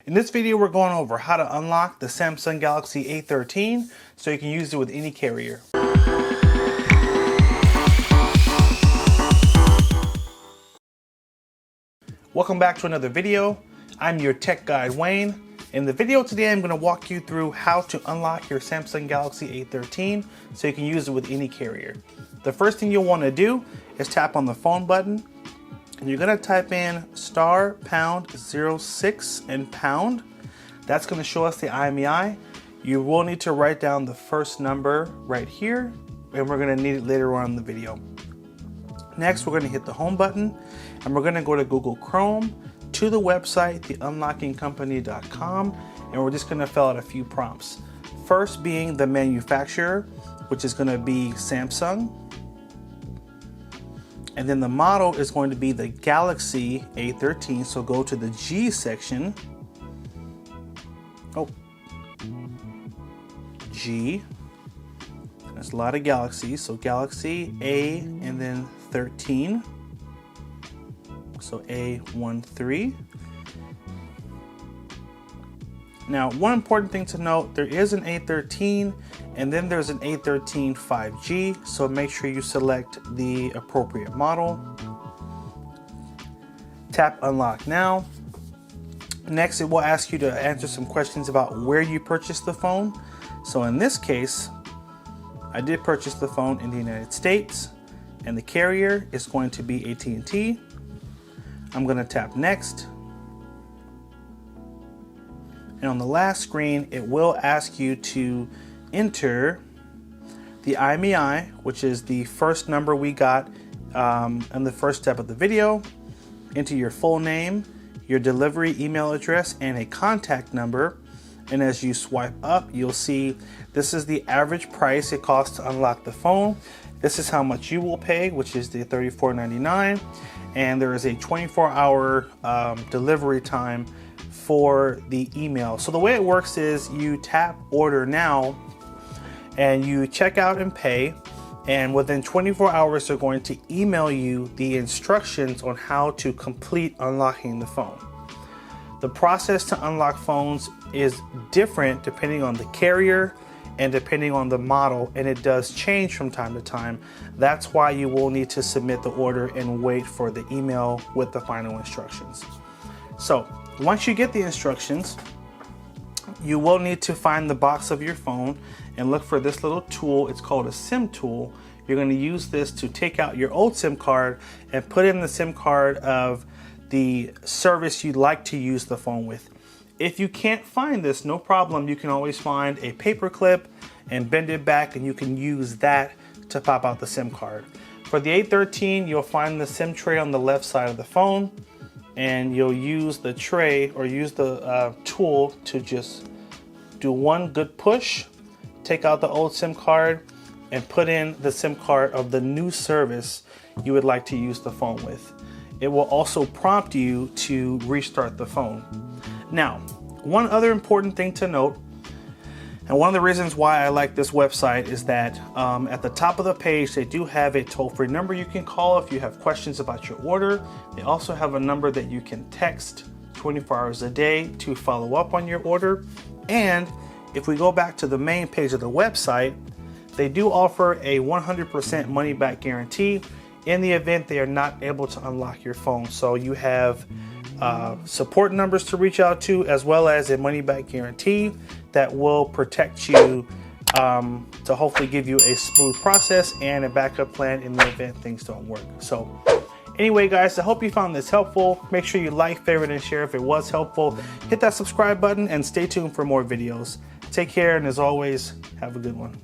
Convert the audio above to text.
In this video, we're going over how to unlock the Samsung Galaxy A13 so you can use it with any carrier. Welcome back to another video. I'm your tech guide, Wayne. In the video today, I'm going to walk you through how to unlock your Samsung Galaxy A13 so you can use it with any carrier. The first thing you'll want to do is tap on the phone button. And you're going to type in *#06 and pound. That's going to show us the IMEI. You will need to write down the first number right here, and we're going to need it later on in the video. Next, we're going to hit the home button, and we're going to go to Google Chrome, to the website, theunlockingcompany.com, and we're just going to fill out a few prompts. First being the manufacturer, which is going to be Samsung. And then the model is going to be the Galaxy A13, so go to the G section. Oh, G. There's a lot of Galaxies, so Galaxy A and then 13. So A13. Now, one important thing to note, there is an A13 and then there's an A13 5G, so make sure you select the appropriate model. Tap unlock now. Next, it will ask you to answer some questions about where you purchased the phone. So in this case, I did purchase the phone in the United States and the carrier is going to be AT&T. I'm going to tap next. And on the last screen, it will ask you to enter the IMEI, which is the first number we got in the first step of the video. Enter your full name, your delivery email address, and a contact number. And as you swipe up, you'll see this is the average price it costs to unlock the phone. This is how much you will pay, which is the $34.99. And there is a 24-hour delivery time for the email. So the way it works is you tap order now and you check out and pay, and within 24 hours they're going to email you the instructions on how to complete unlocking the phone. The process to unlock phones is different depending on the carrier and depending on the model, and it does change from time to time. That's why you will need to submit the order and wait for the email with the final instructions. So once you get the instructions, you will need to find the box of your phone and look for this little tool. It's called a SIM tool. You're going to use this to take out your old SIM card and put in the SIM card of the service you'd like to use the phone with. If you can't find this, no problem. You can always find a paper clip and bend it back, and you can use that to pop out the SIM card. For the A13, you'll find the SIM tray on the left side of the phone, and you'll use the tray or use the tool to just do one good push, take out the old SIM card, and put in the SIM card of the new service you would like to use the phone with. It will also prompt you to restart the phone. Now, one other important thing to note, and one of the reasons why I like this website, is that at the top of the page, they do have a toll-free number you can call if you have questions about your order. They also have a number that you can text 24 hours a day to follow up on your order. And if we go back to the main page of the website, they do offer a 100% money-back guarantee in the event they are not able to unlock your phone. So you have support numbers to reach out to, as well as a money-back guarantee that will protect you to hopefully give you a smooth process and a backup plan in the event things don't work. So anyway, guys, I hope you found this helpful. Make sure you like, favorite, and share if it was helpful. Hit that subscribe button and stay tuned for more videos. Take care, and as always, have a good one.